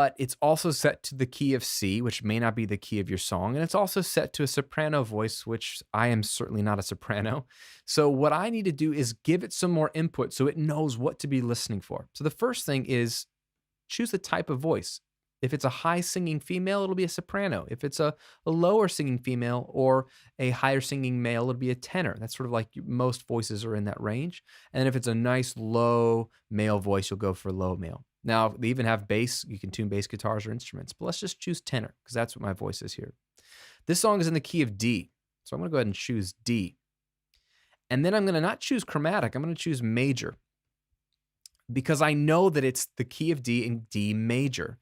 but it's also set to the key of C, which may not be the key of your song. And it's also set to a soprano voice, which I am certainly not a soprano. So what I need to do is give it some more input so it knows what to be listening for. So the first thing is choose the type of voice. If it's a high singing female, it'll be a soprano. If it's a lower singing female or a higher singing male, it'll be a tenor. That's sort of like most voices are in that range. And if it's a nice low male voice, you'll go for low male. Now, they even have bass. You can tune bass guitars or instruments, but let's just choose tenor because that's what my voice is here. This song is in the key of D. So I'm going to go ahead and choose D. And then I'm going to not choose chromatic. I'm going to choose major because I know that it's the key of D in D major.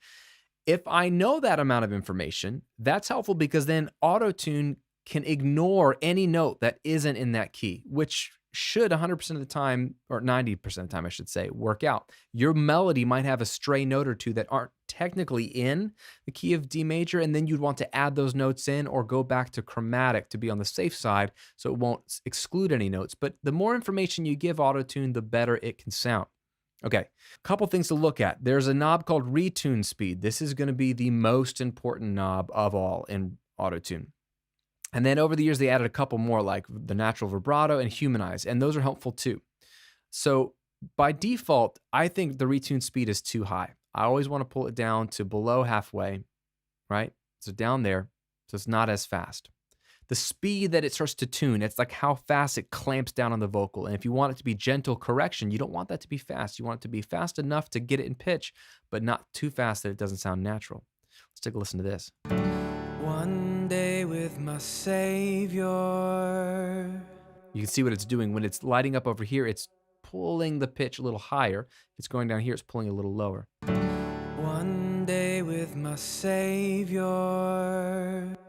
If I know that amount of information, that's helpful because then auto-tune can ignore any note that isn't in that key, which should 100% of the time, or 90% of the time, I should say, work out. Your melody might have a stray note or two that aren't technically in the key of D major, and then you'd want to add those notes in or go back to chromatic to be on the safe side so it won't exclude any notes. But the more information you give auto-tune, the better it can sound. Okay, a couple things to look at. There's a knob called retune speed. This is going to be the most important knob of all in auto-tune. And then over the years, they added a couple more like the natural vibrato and humanize, and those are helpful too. So by default, I think the retune speed is too high. I always want to pull it down to below halfway, right? So down there, so it's not as fast. The speed that it starts to tune, it's like how fast it clamps down on the vocal. And if you want it to be gentle correction, you don't want that to be fast. You want it to be fast enough to get it in pitch, but not too fast that it doesn't sound natural. Let's take a listen to this. One day with my Savior. You can see what it's doing. When it's lighting up over here, it's pulling the pitch a little higher. If it's going down here, it's pulling a little lower. One day with my Savior.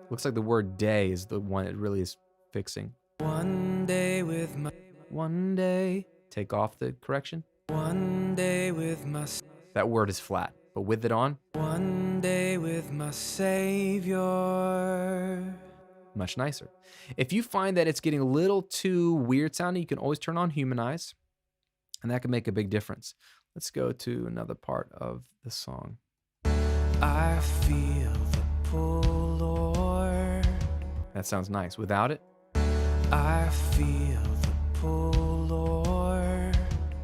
Looks like the word day is the one it really is fixing. One day with my... One day. Take off the correction. One day with my... That word is flat, but with it on. One day with my Savior. Much nicer. If you find that it's getting a little too weird sounding, you can always turn on humanize, and that can make a big difference. Let's go to another part of the song. I feel the pull, Lord. That sounds nice. Without it, I feel the pull, Lord.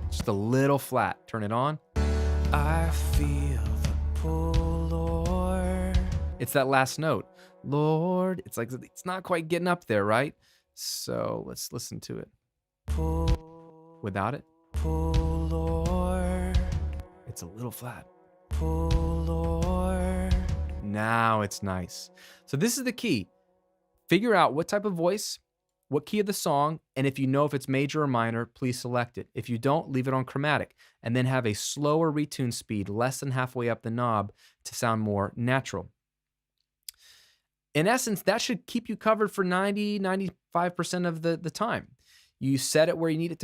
Just a little flat. Turn it on. I feel the pull, Lord. It's that last note. Lord. It's like, it's not quite getting up there, right? So let's listen to it. Pull. Without it. Pull, Lord. It's a little flat. Pull, Lord. Now it's nice. So this is the key. Figure out what type of voice, what key of the song, and if you know if it's major or minor, please select it. If you don't, leave it on chromatic, and then have a slower retune speed, less than halfway up the knob, to sound more natural. In essence, that should keep you covered for 90, 95% of the time. You set it where you need it to go.